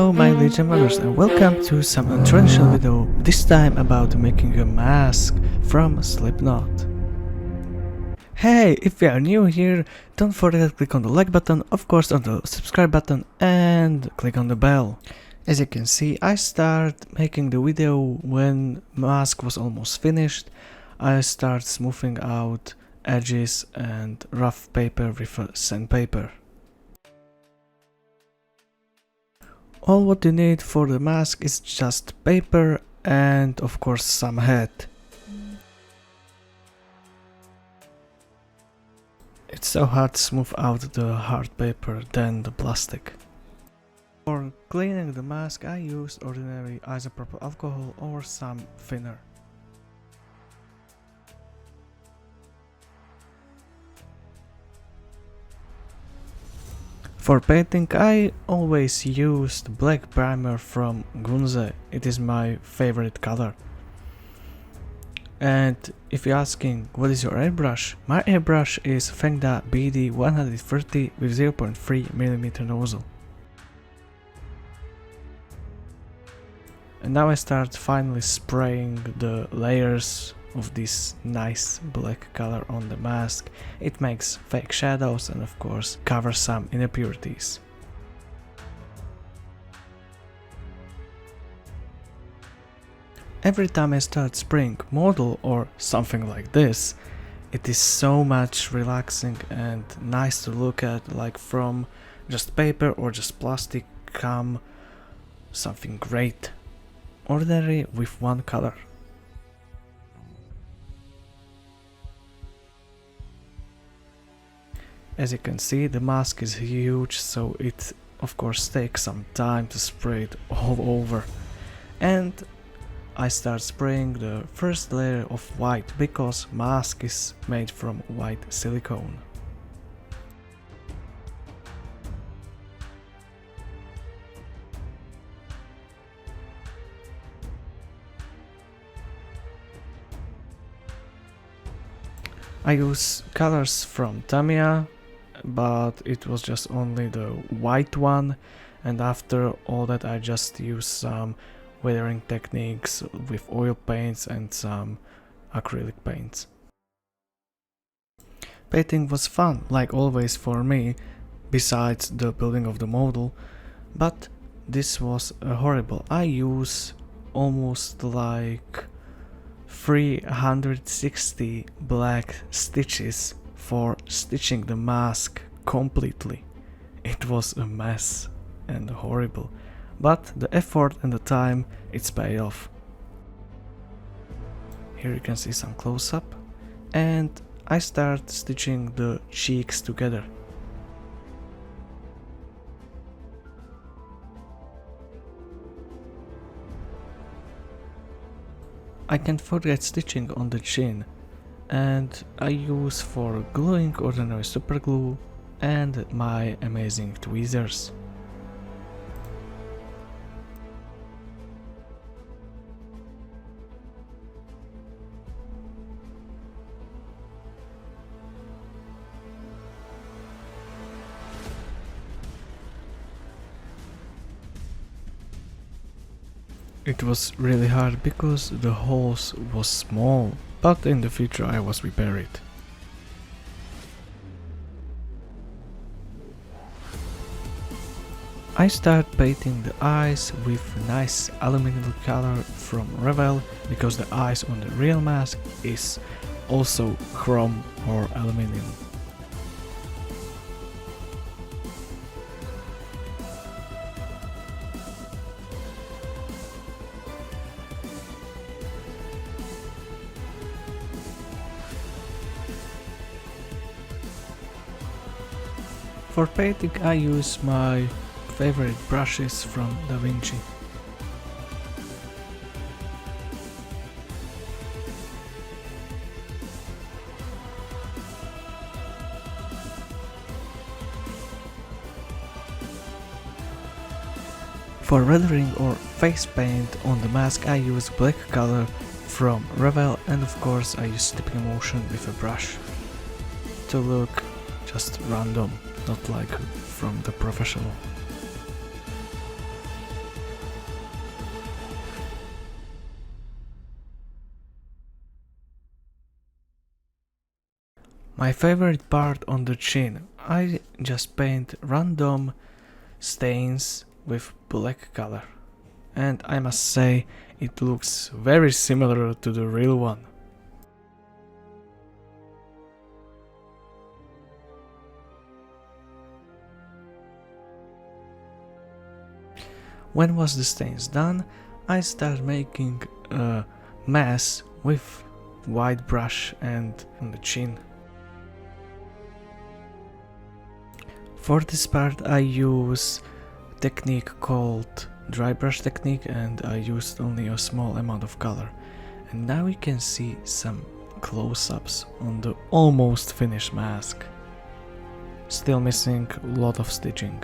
Hello my Legion members and welcome to some untraditional video, this time about making a mask from Slipknot. Hey, if you are new here, don't forget to click on the like button, of course on the subscribe button and click on the bell. As you can see, I started making the video when mask was almost finished. I start smoothing out edges and rough paper with a sandpaper. All what you need for the mask is just paper and of course some head. It's so hard to smooth out the hard paper than the plastic. For cleaning the mask I use ordinary isopropyl alcohol or some thinner. For painting I always used black primer from Gunze, it is my favorite color. And if you're asking what is your airbrush, my airbrush is Fengda BD 130 with 0.3mm nozzle. And now I start finally spraying the layers of this nice black color on the mask. It makes fake shadows and of course covers some impurities. Every time I start spraying model or something like this, it is so much relaxing and nice to look at, like from just paper or just plastic come something great, ordinary with one color. As you can see, the mask is huge, so it of course takes some time to spray it all over. And I start spraying the first layer of white, because mask is made from white silicone. I use colors from Tamiya, but it was just only the white one, and after all that I just use some weathering techniques with oil paints and some acrylic paints. Painting was fun, like always for me, besides the building of the model, but this was horrible. I use almost like 360 black stitches for stitching the mask completely. It was a mess and horrible, but the effort and the time, it's paid off. Here you can see some close-up, and I start stitching the cheeks together. I can't forget stitching on the chin, and I use for gluing ordinary super glue and my amazing tweezers. It was really hard because the holes was small, but in the future I was prepared. I start painting the eyes with nice aluminum color from Revell, because the eyes on the real mask is also chrome or aluminum. For painting I use my favorite brushes from Da Vinci. For rendering or face paint on the mask I use black color from Revell, and of course I use tipping motion with a brush to look just random, not like from the professional. My favorite part on the chin, I just paint random stains with black color. And I must say, it looks very similar to the real one. When was the stains done, I started making a MASE with white brush and on the chin. For this part I use a technique called dry brush technique, and I used only a small amount of color. And now you can see some close-ups on the almost finished mask. Still missing a lot of stitching.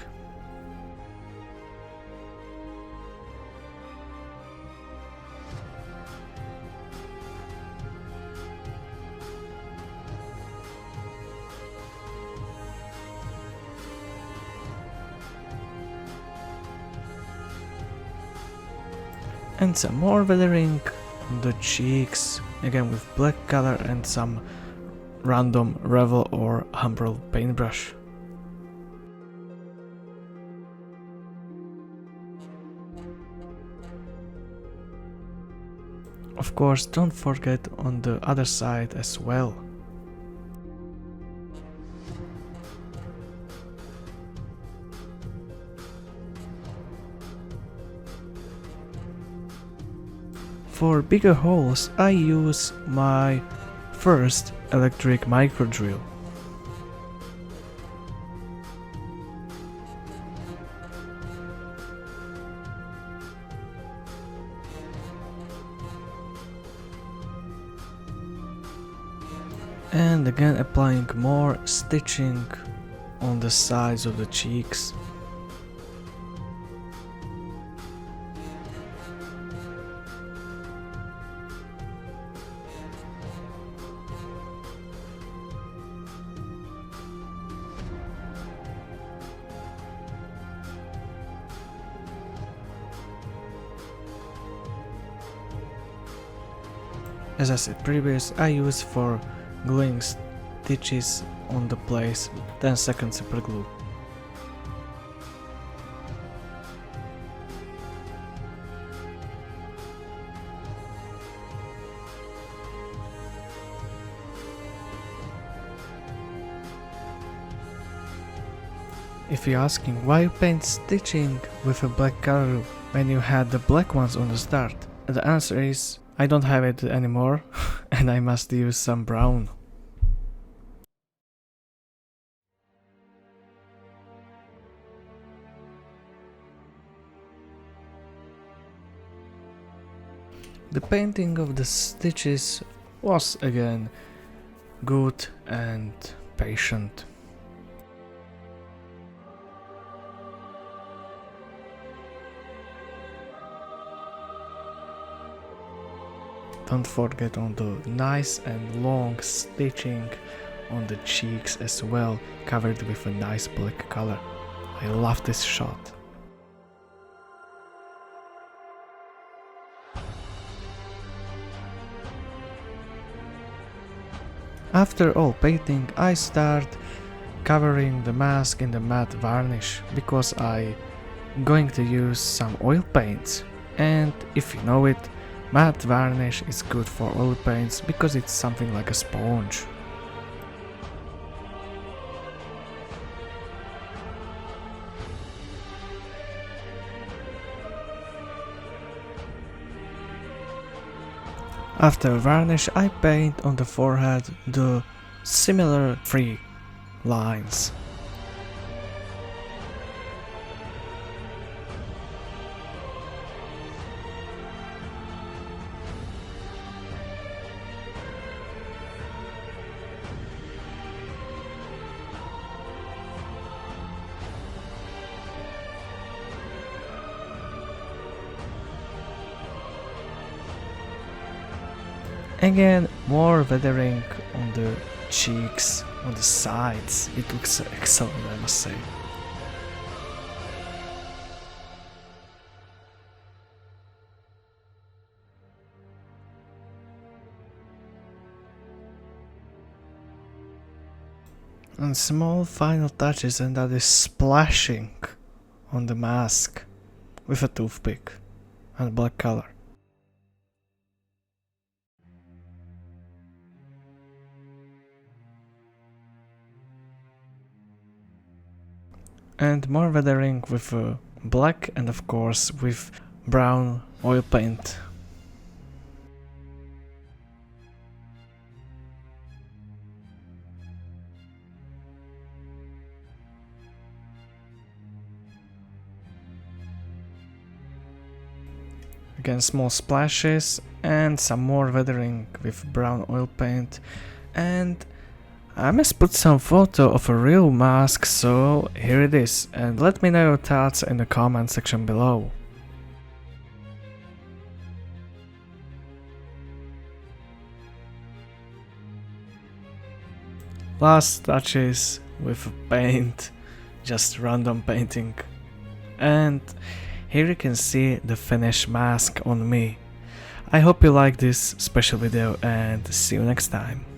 And some more weathering on the cheeks, again with black color and some random Revel or Humbrol paintbrush. Of course, don't forget on the other side as well. For bigger holes, I use my first electric micro drill. And again applying more stitching on the sides of the cheeks. As I said previous, I use for gluing stitches on the place 10 seconds super glue. If you're asking why you paint stitching with a black color when you had the black ones on the start, the answer is I don't have it anymore and I must use some brown. The painting of the stitches was again good and patient. Don't forget on the nice and long stitching on the cheeks as well, covered with a nice black color. I love this shot. After all painting, I start covering the mask in the matte varnish because I'm going to use some oil paints. And if you know it, matte varnish is good for oil paints because it's something like a sponge. After varnish, I paint on the forehead the similar 3 lines. Again, more weathering on the cheeks, on the sides. It looks excellent, I must say. And small final touches, and that is splashing on the mask with a toothpick and black color. And more weathering with black and of course with brown oil paint. Again, small splashes and some more weathering with brown oil paint. And I must put some photo of a real mask, so here it is, and let me know your thoughts in the comment section below. Last touches with paint, just random painting. And here you can see the finished mask on me. I hope you like this special video and see you next time.